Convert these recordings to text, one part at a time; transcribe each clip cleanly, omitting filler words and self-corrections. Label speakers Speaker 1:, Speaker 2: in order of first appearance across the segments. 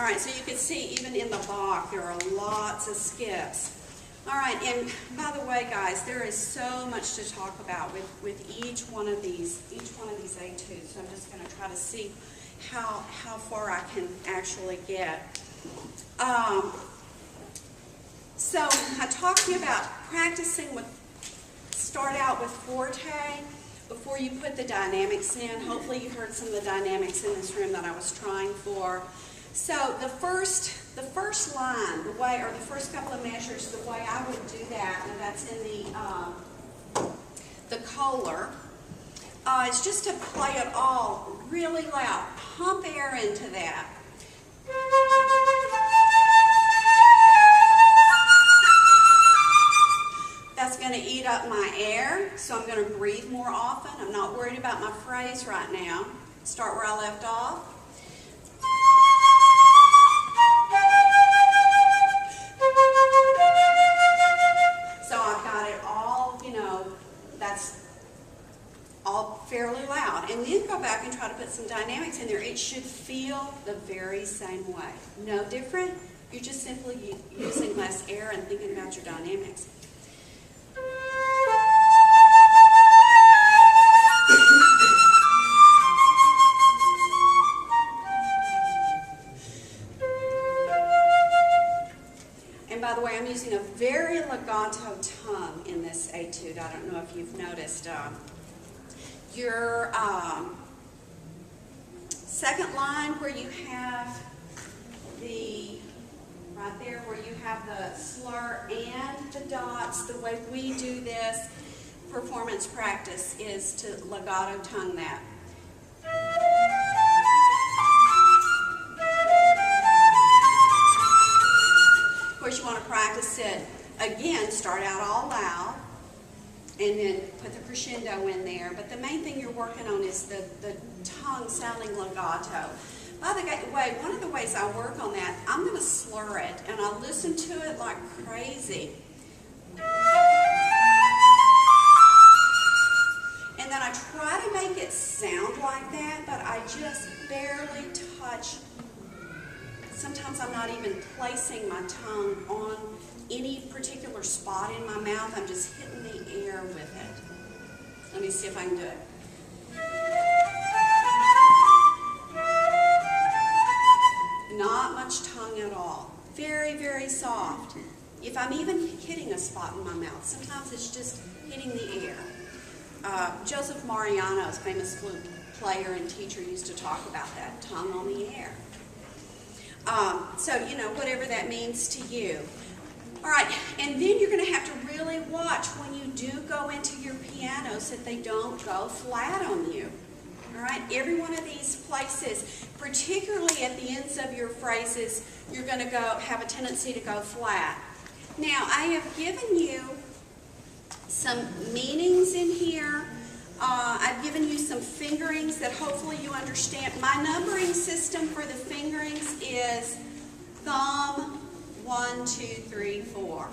Speaker 1: All right, so you can see even in the Bach, there are lots of skips. All right, and by the way, guys, there is so much to talk about with each one of these etudes. So I'm just going to try to see how far I can actually get. So I talked to you about practicing with, start out with forte before you put the dynamics in. Hopefully you heard some of the dynamics in this room that I was trying for. So the first line, the way, or the first couple of measures, the way I would do that, and that's in the Kohler, is just to play it all really loud. Pump air into that. That's going to eat up my air, so I'm going to breathe more often. I'm not worried about my phrase right now. Start where I left off. So I've got it all, that's all fairly loud. And then go back and try to put some dynamics in there. It should feel the very same way. No different. You're just simply using less air and thinking about your dynamics. By the way, I'm using a very legato tongue in this etude. I don't know if you've noticed. Your second line where you have the, right there where you have the slur and the dots, the way we do this performance practice is to legato tongue that. Of course, you want to practice it again, start out all loud, and then put the crescendo in there. But the main thing you're working on is the tongue sounding legato. By the way, one of the ways I work on that, I'm going to slur it, and I listen to it like crazy. And then I try to make it sound like that, but I just barely touch. Sometimes I'm not even placing my tongue on any particular spot in my mouth. I'm just hitting the air with it. Let me see if I can do it. Not much tongue at all. Very, very soft. If I'm even hitting a spot in my mouth, sometimes it's just hitting the air. Joseph Mariano's famous flute player and teacher used to talk about that, tongue on the air. So, whatever that means to you. All right, and then you're going to have to really watch when you do go into your pianos that they don't go flat on you. All right, every one of these places, particularly at the ends of your phrases, you're going to have a tendency to go flat. Now, I have given you some meanings in here. I've given you some fingerings that hopefully you understand. My numbering system for the fingerings is thumb, 1, 2, 3, 4.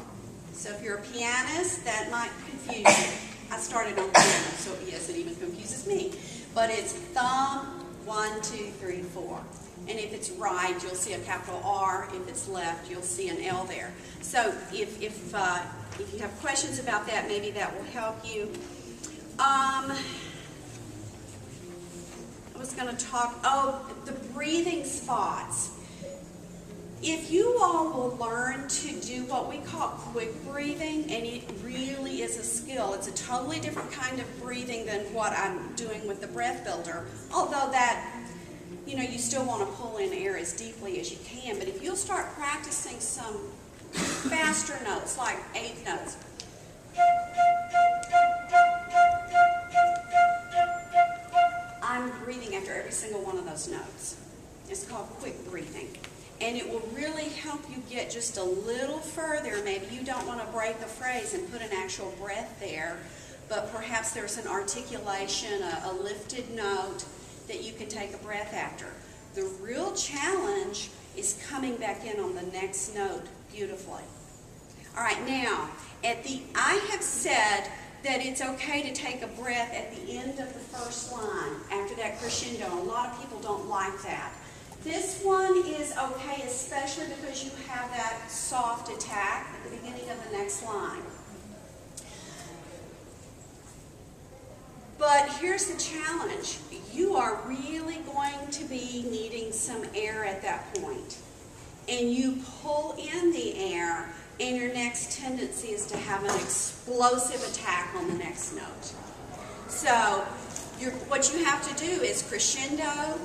Speaker 1: So if you're a pianist, that might confuse you. I started on piano, so yes, it even confuses me. But it's thumb, 1, 2, 3, 4. And if it's right, you'll see a capital R. If it's left, you'll see an L there. So if you have questions about that, maybe that will help you. I was going to talk, the breathing spots. If you all will learn to do what we call quick breathing, and it really is a skill. It's a totally different kind of breathing than what I'm doing with the breath builder. Although that, you still want to pull in air as deeply as you can. But if you'll start practicing some faster notes, like 8 notes. I'm breathing after every single one of those notes. It's called quick breathing. And it will really help you get just a little further. Maybe you don't want to break a phrase and put an actual breath there, but perhaps there's an articulation, a lifted note that you can take a breath after. The real challenge is coming back in on the next note beautifully. All right, now, I have said that it's okay to take a breath at the end of the first line after that crescendo. A lot of people don't like that. This one is okay, especially because you have that soft attack at the beginning of the next line. But here's the challenge. You are really going to be needing some air at that point. And you pull in the air, and your next tendency is to have an explosive attack on the next note. So what you have to do is crescendo,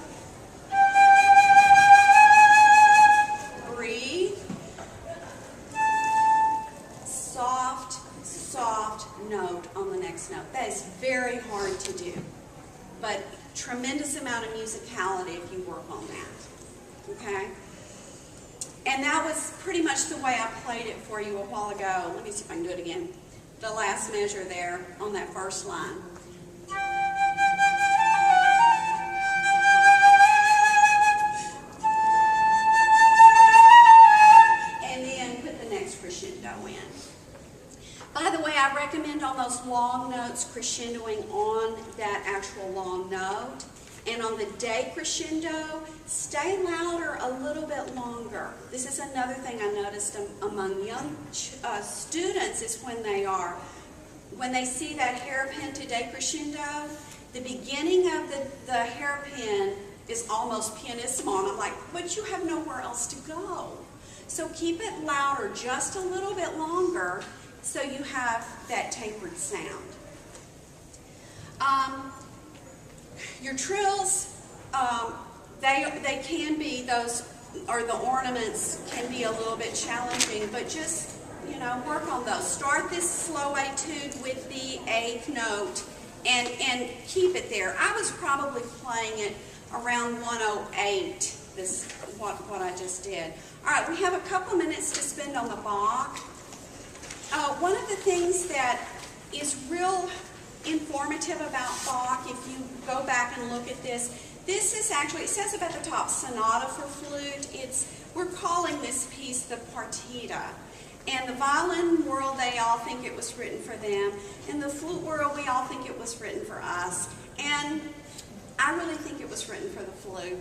Speaker 1: breathe, soft, soft note on the next note. That is very hard to do, but tremendous amount of musicality if you work on that, okay? And that was pretty much the way I played it for you a while ago. Let me see if I can do it again. The last measure there on that first line. And then put the next crescendo in. By the way, I recommend on those long notes crescendoing on that actual long note. And on the decrescendo, stay louder a little bit longer. This is another thing I noticed among young students is when they see that hairpin to decrescendo, the beginning of the hairpin is almost pianissimo. And I'm like, but you have nowhere else to go. So keep it louder just a little bit longer so you have that tapered sound. Your trills, they can be those, or the ornaments can be a little bit challenging, but just, work on those. Start this slow etude with the 8th note and keep it there. I was probably playing it around 108, what I just did. All right, we have a couple minutes to spend on the Bach. One of the things that is real informative about Bach, if you go back and look at this is actually, it says about the top, sonata for flute. We're calling this piece the partita. And the violin world, they all think it was written for them. In the flute world, we all think it was written for us. And I really think it was written for the flute.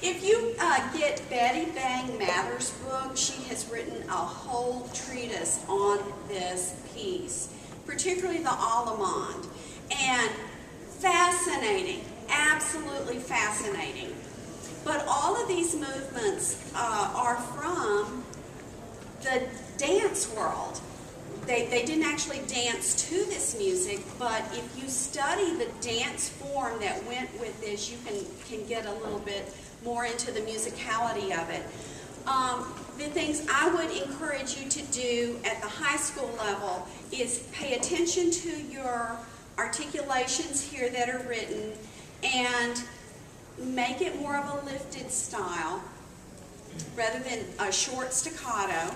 Speaker 1: If you get Betty Bang Mather's book, she has written a whole treatise on this piece, particularly the Allemande. And fascinating, absolutely fascinating. But all of these movements are from the dance world. They didn't actually dance to this music, but if you study the dance form that went with this, you can get a little bit more into the musicality of it. The things I would encourage you to do at the high school level is pay attention to your articulations here that are written and make it more of a lifted style rather than a short staccato.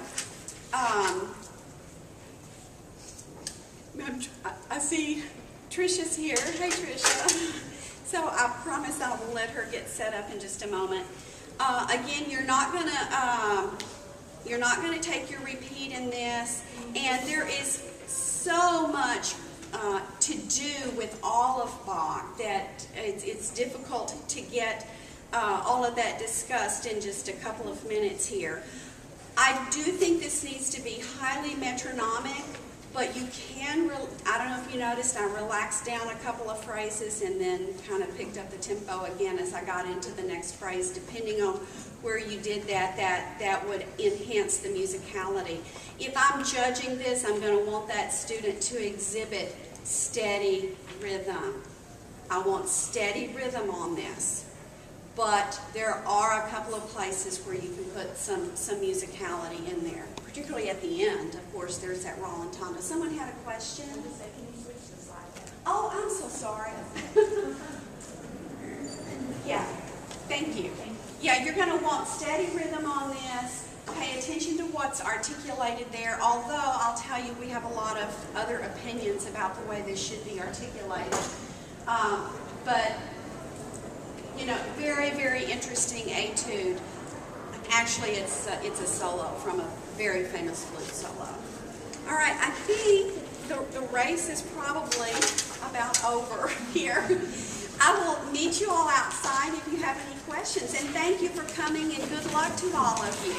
Speaker 1: I see Trisha's here. Hey, Trisha. So I promise I will let her get set up in just a moment. Again, you're not gonna take your repeat in this, and there is so much to do with all of Bach that it's difficult to get all of that discussed in just a couple of minutes here. I do think this needs to be highly metronomic, but you can, I don't know if you noticed, I relaxed down a couple of phrases and then kind of picked up the tempo again as I got into the next phrase. Depending on where you did that would enhance the musicality. If I'm judging this, I'm going to want that student to exhibit steady rhythm. I want steady rhythm on this. But there are a couple of places where you can put some musicality in there, particularly at the end. Of course, there's that rallentando. Someone had a question?
Speaker 2: Can you switch the slide down?
Speaker 1: Oh, I'm so sorry. Yeah, thank you. Yeah, you're going to want steady rhythm on this. Pay attention to what's articulated there, although I'll tell you we have a lot of other opinions about the way this should be articulated. But very, very interesting etude. Actually, it's a solo from a very famous flute solo. All right, I think the race is probably about over here. I will meet you all outside if you have any questions. And thank you for coming, and good luck to all of you.